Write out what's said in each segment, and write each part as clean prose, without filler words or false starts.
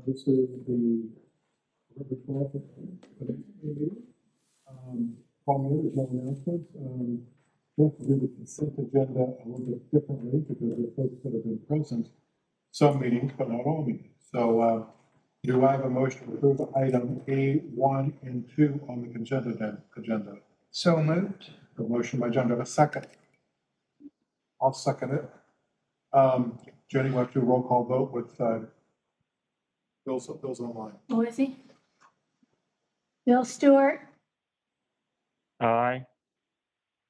This is the November 12th meeting. Paul, there's no announcements. We have to do the consent agenda a little bit differently because there are folks that have been present some meetings, but not all meetings. So do I have a motion to approve item A1 and 2 on the consent agenda? So moved. A motion by John, do I have a second? I'll second it. Jenny, we'll have to do a roll call vote with Bill's online. Who is he? Bill Stewart, Aye.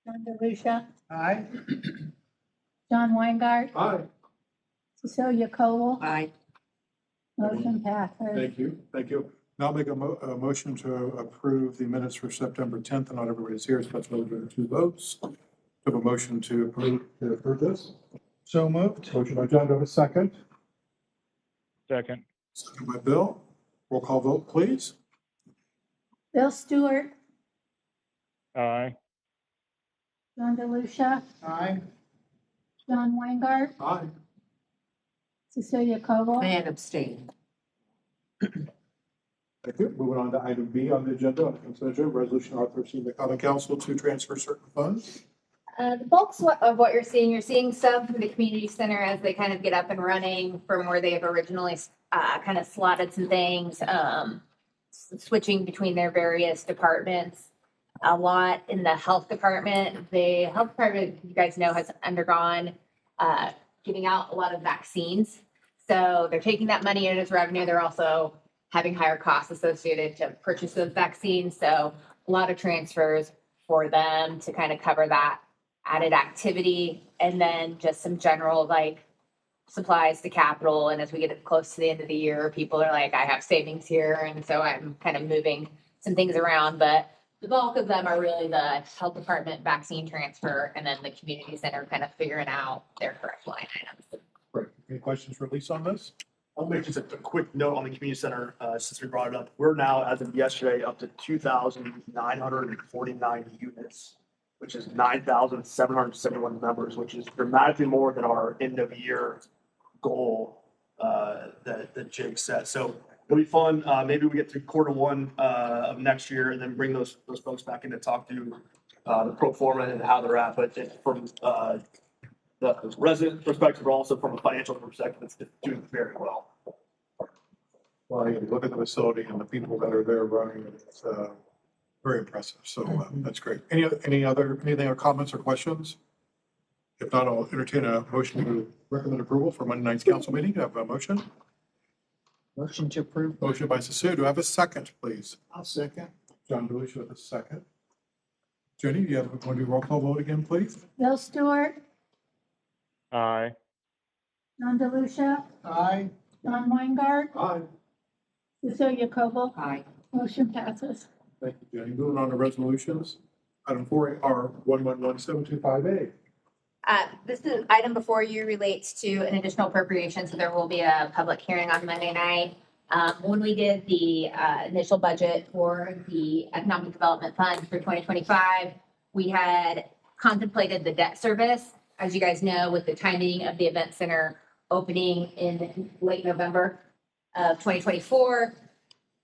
John DeLucia, Aye. John Weingart, Aye. Cecilia Cole. Aye. Motion passes. Thank you, thank you. Now I'll make a motion to approve the minutes for September 10th, and not everybody's here, so that's why we're doing 2 votes. Do I have a motion to approve this? So moved. Motion by John, do I have a second? Second. Second by Bill. Roll call vote, please. Bill Stewart, Aye. John DeLucia, Aye. John Weingart, Aye. Cecilia Cole. And abstain. Thank you. Moving on to item B on the agenda, on the consent agenda, resolution authorizing the common council to transfer certain funds. The bulk of what you're seeing some from the community center as they kind of get up and running from where they've originally kind of slotted some things, switching between their various departments. A lot in the health department. The health department, you guys know, has undergone giving out a lot of vaccines. So they're taking that money in as revenue. They're also having higher costs associated to purchase those vaccines. So a lot of transfers for them to kind of cover that added activity, and then just some general like supplies to capital. And as we get close to the end of the year, people are like, I have savings here. And so I'm kind of moving some things around, but the bulk of them are really the health department vaccine transfer, and then the community center kind of figuring out their correct line items. Great. Any questions for Lisa on this? I'll make just a quick note on the community center, since we brought it up. We're now, as of yesterday, up to 2,949 units, which is 9,771 members, which is dramatically more than our end of year goal that Jake set. So it'll be fun. Maybe we get to Q1 of next year and then bring those folks back in to talk to the pro forma and how they're at. But from the resident perspective, but also from a financial perspective, it's doing very well. Well, you look at the facility and the people that are there running, it's very impressive. So that's great. Anything other comments or questions? If not, I'll entertain a motion to recommend approval for Monday night's council meeting. Do I have a motion? Motion to approve. Motion by Cecilia. Do I have a second, please? I'll second. John DeLucia with a second. Jenny, do you want to do roll call vote again, please? Bill Stewart, Aye. John DeLucia, Aye. John Weingart, Aye. Cecilia Cole. Aye. Motion passes. Thank you, Jenny. Moving on to resolutions. Item 4R 111725A. This is item before you relates to an additional appropriation, so there will be a public hearing on Monday night. When we did the initial budget for the Economic Development Fund for 2025, we had contemplated the debt service. As you guys know, with the timing of the event center opening in late November of 2024,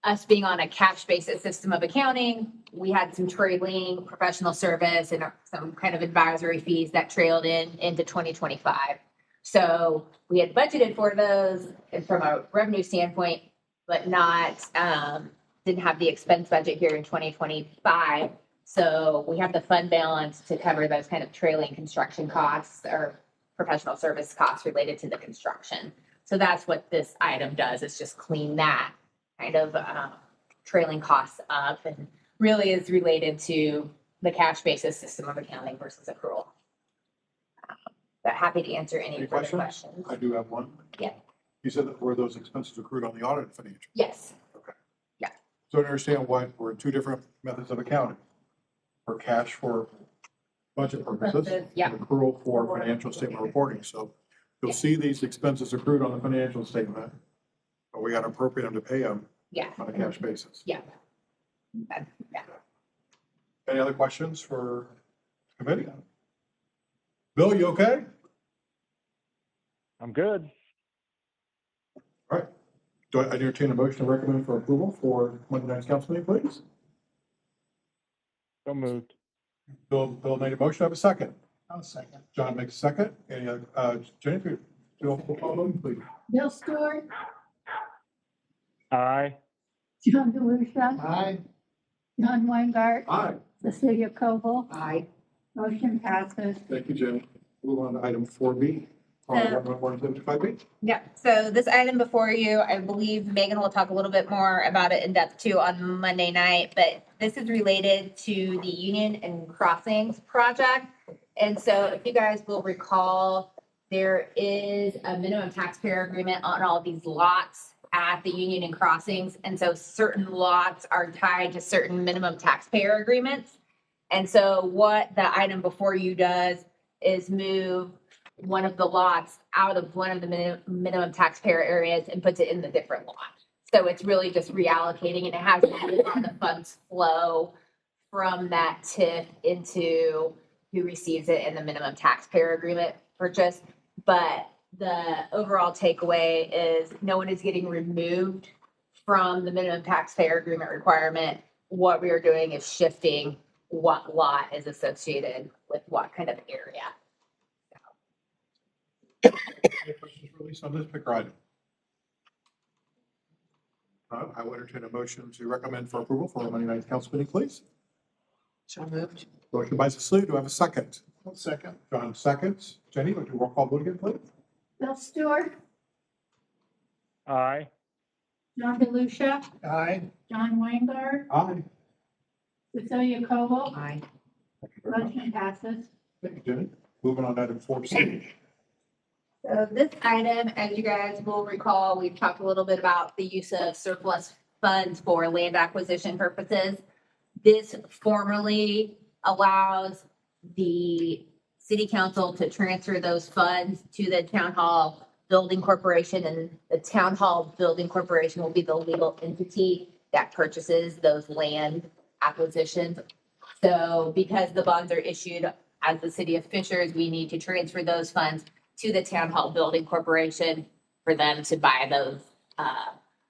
us being on a cash basis system of accounting, we had some trailing professional service and some kind of advisory fees that trailed into 2025. So we had budgeted for those from a revenue standpoint, but not, didn't have the expense budget here in 2025. So we have the fund balance to cover those kind of trailing construction costs or professional service costs related to the construction. So that's what this item does, is just clean that kind of trailing costs up, and really is related to the cash basis system of accounting versus accrual. But happy to answer any further questions. I do have one. Yeah. You said that were those expenses accrued on the audit financial? Yes. So I understand why we're 2 different methods of accounting. For cash for budget purposes, Yeah. and accrual for financial statement reporting. So you'll Yeah. see these expenses accrued on the financial statement, but we got to appropriate them to pay them Yeah. on a cash basis. Yeah. Any other questions for committee? Bill, you okay? I'm good. All right. Do I entertain a motion to recommend for approval for Monday night's council meeting, please? So moved. Bill made a motion. I have a second. I'll second. John makes a second. Any, Jenny, if you do a roll call vote, please. Bill Stewart, Aye. John DeLucia, Aye. John Weingart, Aye. Cecilia Koval, Aye. motion passes. Thank you, Jenny. Move on to item 4B. Uh, 175B. Yeah, so this item before you, I believe Megan will talk a little bit more about it in depth too on Monday night, but this is related to the Union and Crossings project. And so if you guys will recall, there is a minimum taxpayer agreement on all these lots at the Union and Crossings. And so certain lots are tied to certain minimum taxpayer agreements. And so what the item before you does is move one of the lots out of one of the minimum taxpayer areas and puts it in the different lot. So it's really just reallocating, and it has to do with how the funds flow from that TIF into who receives it in the minimum taxpayer agreement purchase. But the overall takeaway is no one is getting removed from the minimum taxpayer agreement requirement. What we are doing is shifting what lot is associated with what kind of area. Any questions released on this particular item? I will entertain a motion to recommend for approval for Monday night's council meeting, please. So moved. Motion by Cecilia. Do I have a second? Second. John seconds. Jenny, would you roll call vote again, please? Bill Stewart, Aye. John DeLucia, Aye. John Weingart, Aye. Cecilia Koval, Aye. Thank you very much. motion passes. Thank you, Jenny. Moving on to item 4C. So this item, as you guys will recall, we've talked a little bit about the use of surplus funds for land acquisition purposes. This formally allows the city council to transfer those funds to the town hall building corporation, and the town hall building corporation will be the legal entity that purchases those land acquisitions. So because the bonds are issued as the city of Fishers, we need to transfer those funds to the town hall building corporation for them to buy those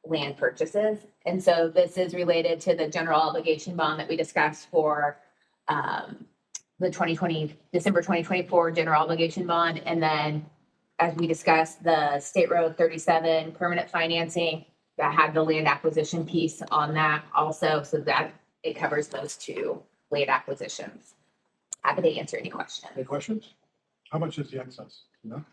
land purchases. And so this is related to the general obligation bond that we discussed for the December 2024 general obligation bond. And then as we discussed, the State Road 37 permanent financing that had the land acquisition piece on that also, so that it covers those two land acquisitions. Happy to answer any questions. Any questions? How much is the excess? No?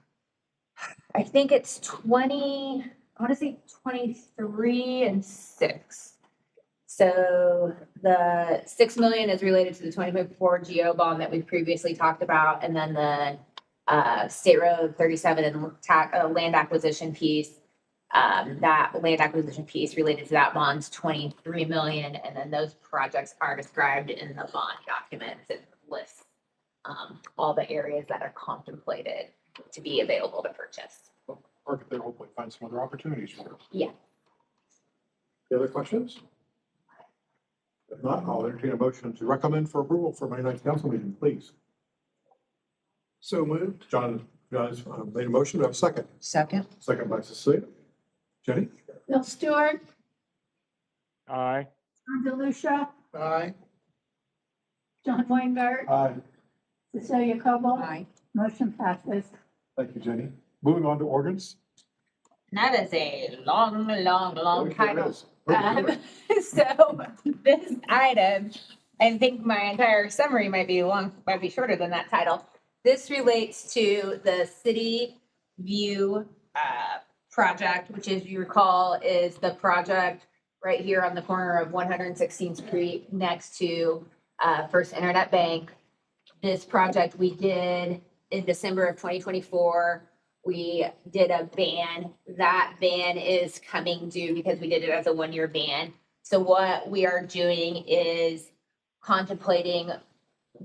I think it's 20, I want to say 23 and 6. So the 6 million is related to the 2024 GO bond that we previously talked about. And then the State Road 37 and land acquisition piece, that land acquisition piece related to that bond's 23 million. And then those projects are described in the bond documents. It lists all the areas that are contemplated to be available to purchase. Or could they hopefully find some other opportunities for us? Yeah. Any other questions? If not, I'll entertain a motion to recommend for approval for Monday night's council meeting, please. So moved. John has made a motion. Do I have a second? Second. Second by Cecilia. Jenny? Bill Stewart, Aye. John DeLucia, Aye. John Weingart, Aye. Cecilia Koval, Aye. motion passes. Thank you, Jenny. Moving on to ordinance. That is a long There title. is. Okay. So this item, I think my entire summary might be shorter than that title. This relates to the City View project, which, as you recall, is the project right here on the corner of 116th Street next to First Internet Bank. This project we did in December of 2024. We did a ban. That ban is coming due because we did it as a one-year ban. So what we are doing is contemplating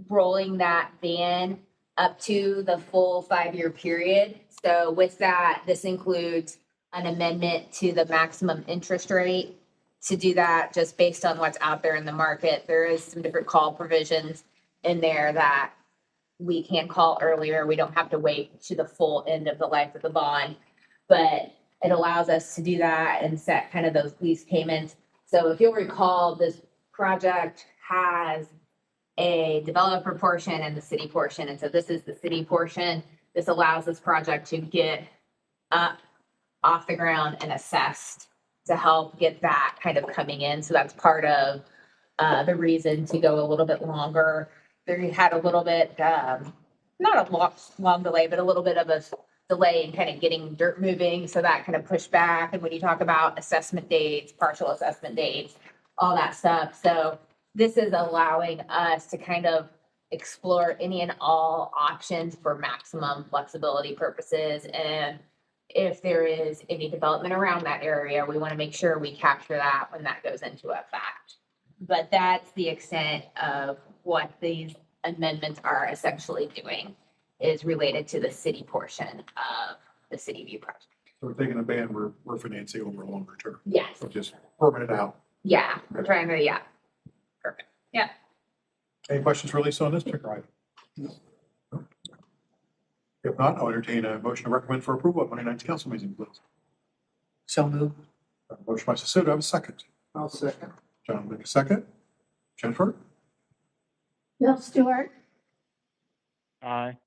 rolling that ban up to the full 5-year period. So with that, this includes an amendment to the maximum interest rate. To do that, just based on what's out there in the market, there is some different call provisions in there that we can call earlier. We don't have to wait to the full end of the life of the bond. But it allows us to do that and set kind of those lease payments. So if you'll recall, this project has a developer portion and the city portion. And so this is the city portion. This allows this project to get up off the ground and assessed to help get that kind of coming in. So that's part of the reason to go a little bit longer. There had a little bit, not a long delay, but a little bit of a delay in kind of getting dirt moving. So that kind of pushed back. And when you talk about assessment dates, partial assessment dates, all that stuff. So this is allowing us to kind of explore any and all options for maximum flexibility purposes. And if there is any development around that area, we want to make sure we capture that when that goes into effect. But that's the extent of what these amendments are essentially doing, is related to the city portion of the City View project. So we're taking a ban, we're financing over a longer term. Yes, So just permit it out. yeah, we're trying to, yeah. Perfect, yeah. Any questions for Lisa on this particular item? No? If not, I'll entertain a motion to recommend for approval at Monday night's council meeting, please. So moved. Motion by Cecil, do I have a second? I'll second. John, make a second. Jennifer? Bill Stewart, Aye.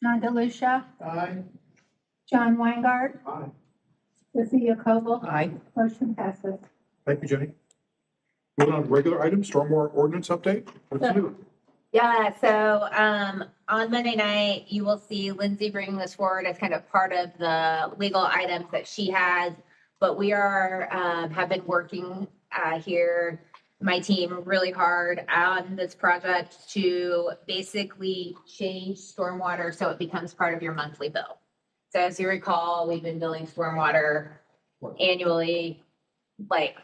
John DeLucia, Aye. John Weingart, Aye. Cecilia Cobble, Aye. motion passes. Thank you, Jenny. Moving on to regular items, stormwater ordinance update. What's new? Yeah, so on Monday night, you will see Lindsay bringing this forward as kind of part of the legal items that she has. But we are have been working here, my team, really hard on this project to basically change stormwater so it becomes part of your monthly bill. So as you recall, we've been billing stormwater annually, like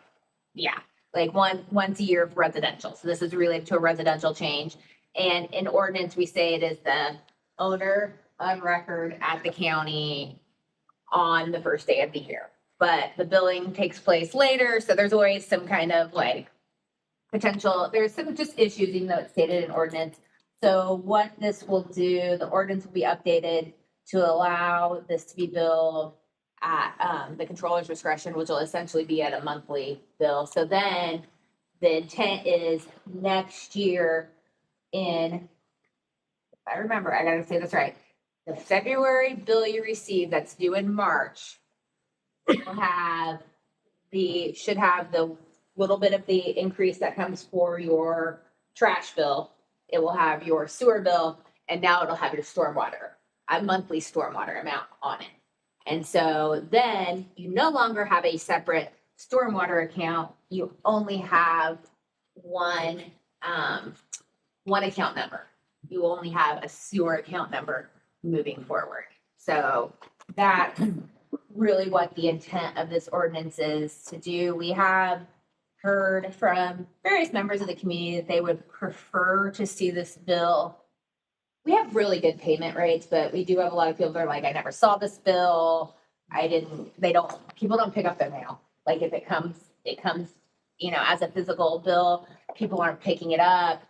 once a year for residential. So this is related to a residential change. And in ordinance, we say it is the owner of record at the county on the first day of the year. But the billing takes place later, so there's always some kind of like potential, there's some just issues, even though it's stated in ordinance. So what this will do, the ordinance will be updated to allow this to be billed at the controller's discretion, which will essentially be at a monthly bill. So then the intent is next year if I remember, I gotta say this right, the February bill you receive that's due in March will have should have the little bit of the increase that comes for your trash bill. It will have your sewer bill, and now it'll have your stormwater, a monthly stormwater amount on it. And so then you no longer have a separate stormwater account. You only have one account number. You only have a sewer account number moving forward. So that's really what the intent of this ordinance is to do. We have heard from various members of the community that they would prefer to see this bill. We have really good payment rates, but we do have a lot of people that are like, I never saw this bill. People don't pick up their mail. Like if it comes, as a physical bill, people aren't picking it up.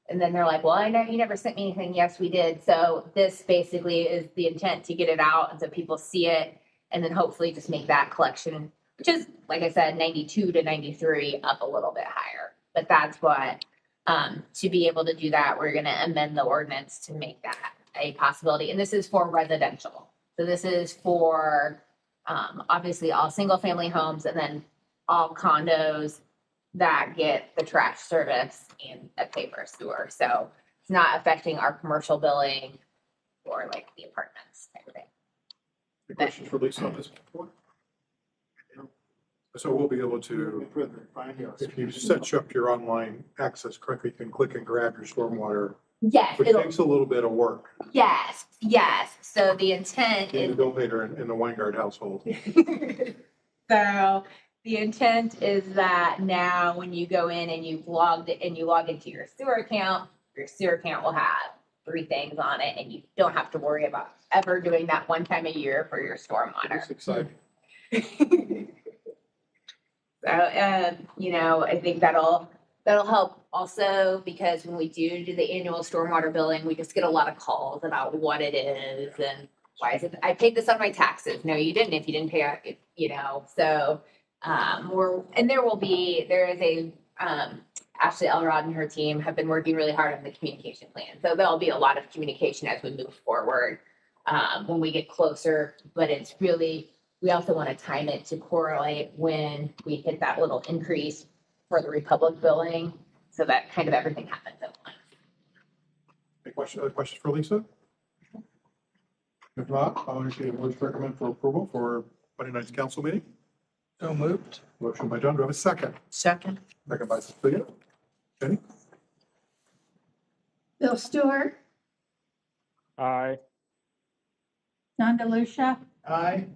And then they're like, well, I know you never sent me anything. Yes, we did. So this basically is the intent to get it out and so people see it and then hopefully just make that collection, which is, like I said, 92 to 93 up a little bit higher. But that's what, to be able to do that, we're going to amend the ordinance to make that a possibility. And this is for residential. So this is for obviously all single family homes and then all condos that get the trash service and a paper sewer. So it's not affecting our commercial billing or like the apartments type of thing. Any questions for Lisa on this point? So we'll be able to, if you set up your online access correctly, you can click and grab your stormwater, Yes, which takes a little bit of work yes. So the intent in the is, bill payer in the Weingart household. so the intent is that now when you go in and you log into your sewer account will have 3 things on it and you don't have to worry about ever doing that one time a year for your stormwater. It's exciting. So, I think that'll help also because when we do the annual stormwater billing, we just get a lot of calls about what it is and why is it, I paid this on my taxes. No, you didn't, if you didn't pay, so, there is a, Ashley Elrod and her team have been working really hard on the communication plan. So there'll be a lot of communication as we move forward, when we get closer, but it's really, we also want to time it to correlate when we hit that little increase for the Republic billing, so that kind of everything happens at once. Any other questions for Lisa? If not, I'll entertain a motion to recommend for approval for Monday night's council meeting. So moved. Motion by John, do I have a second? Second. Second by Cecilia. Jenny? Bill Stewart, Aye. John DeLucia, Aye.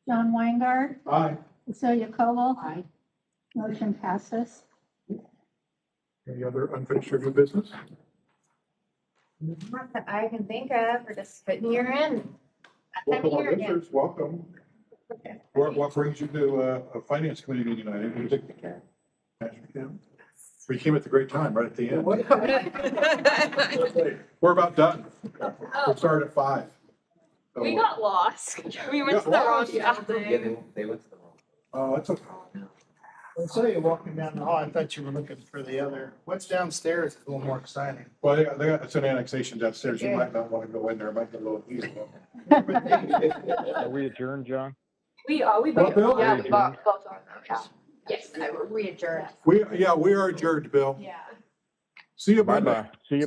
John Weingard, Aye. Cecilia Cobble, Aye. motion passes. Any other unfinished review business? Not that I can think of, we're just putting you in. That time Welcome, of our year again. visitors, welcome. What brings you to a finance committee meeting tonight? Anything particular? Cash account? We came at the great time, right at the end. We're about done. We'll start at 5. So, We got lost. We went Yeah, to the wrong lost. building. They went to the wrong. Oh, that's okay. I saw you walking down the hall. I thought you were looking for the other. What's downstairs is a little more exciting. Well, it's an annexation downstairs. You might not want to go in there. It might get a little heated. Are we adjourned, John? We Well, Bill? yeah, we both yes, we adjourned. We are adjourned, Bill. Yeah. See you Monday. Bye-bye. See you Monday.